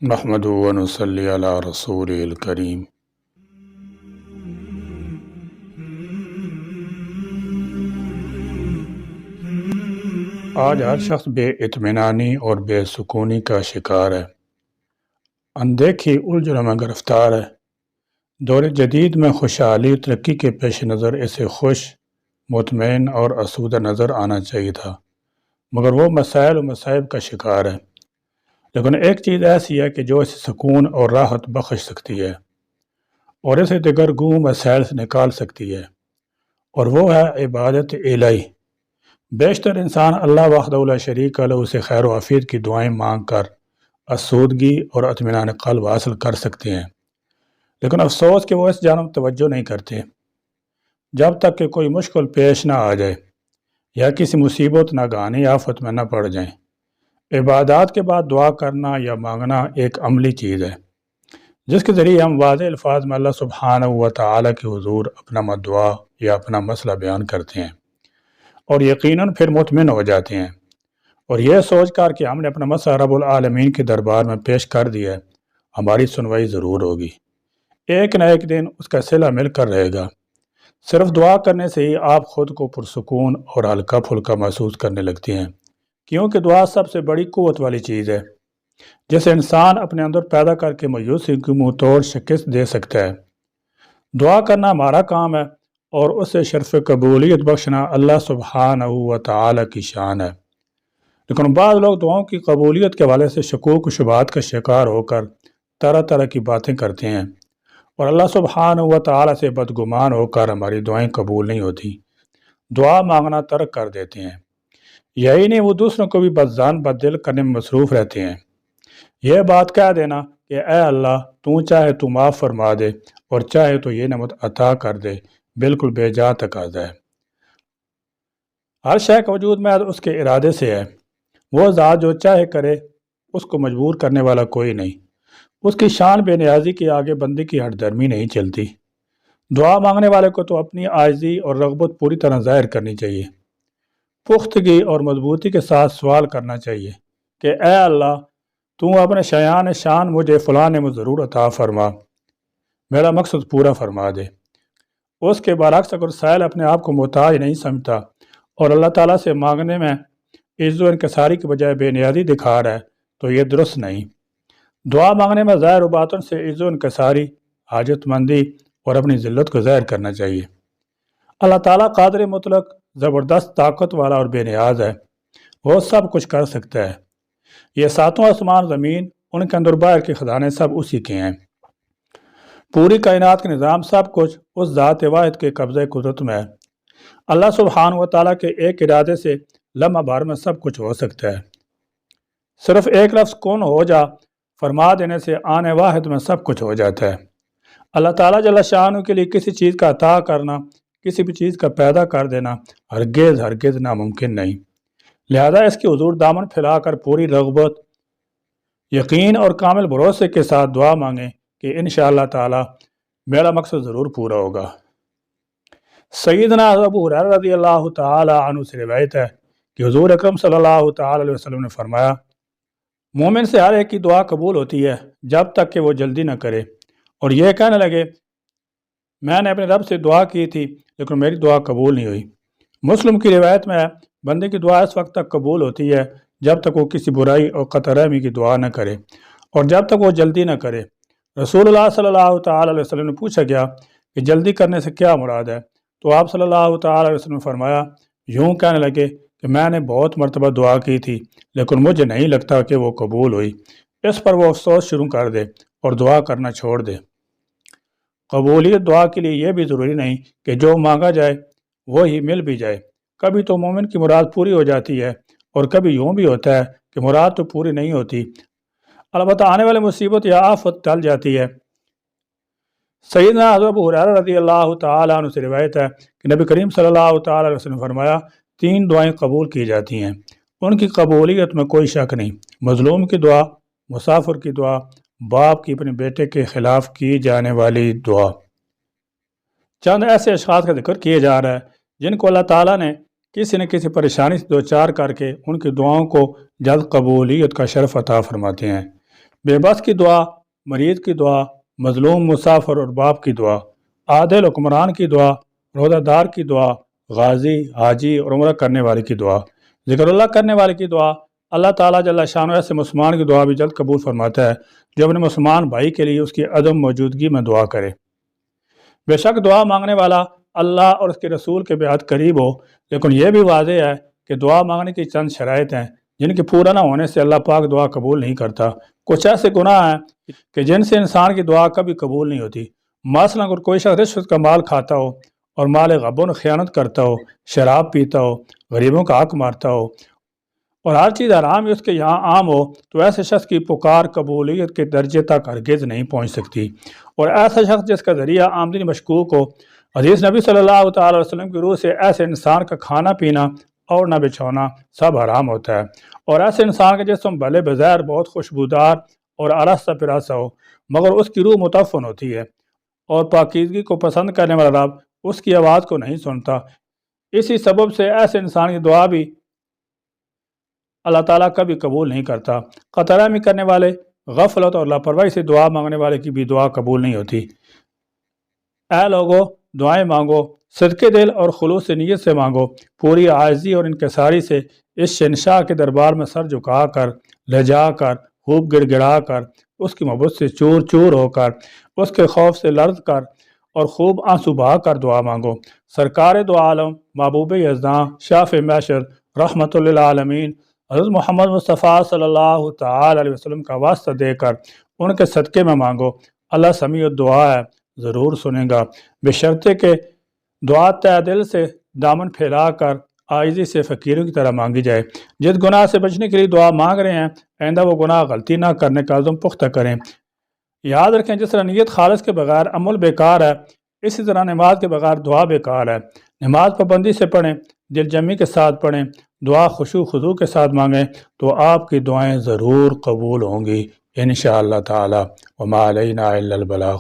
نحمدہ و نصلی علی رسول الکریم۔ آج ہر شخص بے اطمینانی اور بے سکونی کا شکار ہے، اندیکھی الجھنوں میں گرفتار ہے۔ دور جدید میں خوشحالی ترقی کے پیش نظر اسے خوش، مطمئن اور آسودہ نظر آنا چاہیے تھا، مگر وہ مسائل و مصائب کا شکار ہے۔ لیکن ایک چیز ایسی ہے کہ جو اسے سکون اور راحت بخش سکتی ہے اور اسے دیگر گم مسائل سے نکال سکتی ہے، اور وہ ہے عبادت الہی۔ بیشتر انسان اللہ وحدہ لا شریک لہ سے خیر و عافیت کی دعائیں مانگ کر آسودگی اور اطمینان قلب حاصل کر سکتے ہیں، لیکن افسوس کہ وہ اس جانب توجہ نہیں کرتے جب تک کہ کوئی مشکل پیش نہ آ جائے یا کسی مصیبت ناگہانی آفت میں نہ پڑ جائیں۔ عبادات کے بعد دعا کرنا یا مانگنا ایک عملی چیز ہے، جس کے ذریعے ہم واضح الفاظ میں اللہ سبحانہ و تعالیٰ کے حضور اپنا مدعا یا اپنا مسئلہ بیان کرتے ہیں، اور یقیناً پھر مطمئن ہو جاتے ہیں، اور یہ سوچ کر کہ ہم نے اپنا مسئلہ رب العالمین کے دربار میں پیش کر دیا ہے، ہماری سنوائی ضرور ہوگی۔ ایک نہ ایک دن اس کا صلہ مل کر رہے گا۔ صرف دعا کرنے سے ہی آپ خود کو پرسکون اور ہلکا پھلکا محسوس کرنے لگتے ہیں، کیونکہ دعا سب سے بڑی قوت والی چیز ہے جسے انسان اپنے اندر پیدا کر کے مایوسی کی منہ توڑ شکست دے سکتا ہے۔ دعا کرنا ہمارا کام ہے، اور اسے شرف قبولیت بخشنا اللہ سبحانہ و تعالیٰ کی شان ہے۔ لیکن بعض لوگ دعاؤں کی قبولیت کے حوالے سے شکوک و شبہات کا شکار ہو کر طرح طرح کی باتیں کرتے ہیں، اور اللہ سبحانہ و تعالیٰ سے بدگمان ہو کر ہماری دعائیں قبول نہیں ہوتی، دعا مانگنا ترک کر دیتے ہیں۔ یہی نہیں، وہ دوسروں کو بھی بدظن بددل کرنے میں مصروف رہتے ہیں۔ یہ بات کہہ دینا کہ اے اللہ تو چاہے تو معاف فرما دے اور چاہے تو یہ نعمت عطا کر دے، بالکل بے جا تقاضا ہے۔ ہر شے کا وجود محض اس کے ارادے سے ہے۔ وہ ذات جو چاہے کرے، اس کو مجبور کرنے والا کوئی نہیں۔ اس کی شان بے نیازی کے آگے بندے کی ہٹ درمی نہیں چلتی۔ دعا مانگنے والے کو تو اپنی عاجزی اور رغبت پوری طرح ظاہر کرنی چاہیے، پختگی اور مضبوطی کے ساتھ سوال کرنا چاہیے کہ اے اللہ تو اپنے شایان شان مجھے فلاں نعمت ضرور عطا فرما، میرا مقصد پورا فرما دے۔ اس کے برعکس اگر سائل اپنے آپ کو محتاج نہیں سمجھتا اور اللہ تعالیٰ سے مانگنے میں عز و انکساری کے بجائے بے نیازی دکھا رہا ہے تو یہ درست نہیں۔ دعا مانگنے میں ظاہر و باطن سے عز و انکساری، حاجت مندی اور اپنی ذلت کو ظاہر کرنا چاہیے۔ اللہ تعالیٰ قادر مطلق، زبردست طاقت والا اور بے نیاز ہے، وہ سب کچھ کر سکتا ہے۔ یہ ساتوں آسمان زمین، ان کے اندر باہر کے خزانے سب اسی کے ہیں۔ پوری کائنات کا نظام سب کچھ اس ذات واحد کے قبضہ قدرت میں ہے۔ اللہ سبحانہ و تعالیٰ کے ایک ارادے سے لمحہ بھر میں سب کچھ ہو سکتا ہے۔ صرف ایک لفظ کن ہو جا فرما دینے سے آنے واحد میں سب کچھ ہو جاتا ہے۔ اللہ تعالیٰ جل شانہ کے لیے کسی چیز کا عطا کرنا، کسی بھی چیز کا پیدا کر دینا ہرگز ناممکن نہیں۔ لہذا اس کے حضور دامن پھیلا کر پوری رغبت، یقین اور کامل بھروسے کے ساتھ دعا مانگیں کہ انشاءاللہ تعالی میرا مقصد ضرور پورا ہوگا۔ سیدنا ابو ہریرہ رضی اللہ تعالی عنہ سے روایت ہے کہ حضور اکرم صلی اللہ تعالی علیہ وسلم نے فرمایا، مومن سے ہر ایک کی دعا قبول ہوتی ہے جب تک کہ وہ جلدی نہ کرے اور یہ کہنے لگے میں نے اپنے رب سے دعا کی تھی لیکن میری دعا قبول نہیں ہوئی۔ مسلم کی روایت میں ہے، بندے کی دعا اس وقت تک قبول ہوتی ہے جب تک وہ کسی برائی اور قطع رحمی کی دعا نہ کرے اور جب تک وہ جلدی نہ کرے۔ رسول اللہ صلی اللہ تعالی علیہ وسلم نے پوچھا گیا کہ جلدی کرنے سے کیا مراد ہے؟ تو آپ صلی اللہ تعالی علیہ وسلم نے فرمایا، یوں کہنے لگے کہ میں نے بہت مرتبہ دعا کی تھی لیکن مجھے نہیں لگتا کہ وہ قبول ہوئی۔ اس پر وہ افسوس شروع کر دے اور دعا کرنا چھوڑ دے۔ قبولیت دعا کے لیے یہ بھی ضروری نہیں کہ جو مانگا جائے وہی مل بھی جائے۔ کبھی تو مومن کی مراد پوری ہو جاتی ہے اور کبھی یوں بھی ہوتا ہے کہ مراد تو پوری نہیں ہوتی، البتہ آنے والی مصیبت یا آفت ٹل جاتی ہے۔ سیدنا ابو ہریرہ رضی اللہ تعالیٰ عنہ سے روایت ہے کہ نبی کریم صلی اللہ تعالیٰ علیہ وسلم نے فرمایا، 3 دعائیں قبول کی جاتی ہیں، ان کی قبولیت میں کوئی شک نہیں: مظلوم کی دعا، مسافر کی دعا، باپ کی اپنے بیٹے کے خلاف کی جانے والی دعا۔ چند ایسے اشخاص کا ذکر کیے جا رہا ہے جن کو اللہ تعالیٰ نے کسی نہ کسی پریشانی سے دوچار کر کے ان کی دعاؤں کو جلد قبولیت کا شرف عطا فرماتے ہیں۔ بے بس کی دعا، مریض کی دعا، مظلوم مسافر اور باپ کی دعا، عادل حکمران کی دعا، روزہ دار کی دعا، غازی، حاجی اور عمرہ کرنے والے کی دعا، ذکر اللہ کرنے والے کی دعا۔ اللہ تعالیٰ جل شانہ ایسے مسلمان کی دعا بھی جلد قبول فرماتا ہے جو اپنے مسلمان بھائی کے لیے اس کی عدم موجودگی میں دعا کرے۔ بے شک دعا مانگنے والا اللہ اور اس کے رسول کے بہت قریب ہو، لیکن یہ بھی واضح ہے کہ دعا مانگنے کی چند شرائط ہیں جن کے پورا نہ ہونے سے اللہ پاک دعا قبول نہیں کرتا۔ کچھ ایسے گناہ ہیں کہ جن سے انسان کی دعا کبھی قبول نہیں ہوتی۔ مثلا اگر کوئی شخص رشوت کا مال کھاتا ہو اور مال غبن خیانت کرتا ہو، شراب پیتا ہو، غریبوں کا حق مارتا ہو اور ہر چیز حرام ہی اس کے یہاں عام ہو، تو ایسے شخص کی پکار قبولیت کے درجے تک ہرگز نہیں پہنچ سکتی۔ اور ایسا شخص جس کا ذریعہ آمدنی مشکوک ہو، حدیث نبی صلی اللہ تعالی علیہ وسلم کی روح سے ایسے انسان کا کھانا پینا اور نہ بچھونا سب حرام ہوتا ہے۔ اور ایسے انسان کا جسم بھلے بظاہر بہت خوشبودار اور آراستہ پراستہ ہو، مگر اس کی روح متعفن ہوتی ہے اور پاکیزگی کو پسند کرنے والا رب اس کی آواز کو نہیں سنتا۔ اسی سبب سے ایسے انسان کی دعا بھی اللہ تعالیٰ کبھی قبول نہیں کرتا۔ قطع رحمی کرنے والے، غفلت اور لاپرواہی سے دعا مانگنے والے کی بھی دعا قبول نہیں ہوتی۔ اے لوگو، دعائیں مانگو، صدقے دل اور خلوص نیت سے مانگو، پوری عاجزی اور انکساری سے اس شہنشاہ کے دربار میں سر جھکا کر، لجا کر، خوب گڑ گڑا کر، اس کی محبت سے چور چور ہو کر، اس کے خوف سے لرز کر اور خوب آنسو بہا کر دعا مانگو۔ سرکار دو عالم، محبوب یزداں، شافع محشر، رحمت للعالمین حضرت محمد مصطفیٰ صلی اللہ تعالی علیہ وسلم کا واسطہ دے کر ان کے صدقے میں مانگو۔ اللہ سمیع الدعا ہے، ضرور سنیں گا، بشرطے کہ دعا تہ دل سے دامن پھیلا کر عاجزی سے فقیروں کی طرح مانگی جائے۔ جس گناہ سے بچنے کے لیے دعا مانگ رہے ہیں، آئندہ وہ گناہ غلطی نہ کرنے کا عزم پختہ کریں۔ یاد رکھیں، جس طرح نیت خالص کے بغیر عمل بیکار ہے، اسی طرح نماز کے بغیر دعا بیکار ہے۔ نماز پابندی سے پڑھیں، دل جمی کے ساتھ پڑھیں، دعا خشوع خضوع کے ساتھ مانگیں تو آپ کی دعائیں ضرور قبول ہوں گی انشاءاللہ تعالی۔ وما علینا الا البلاغ۔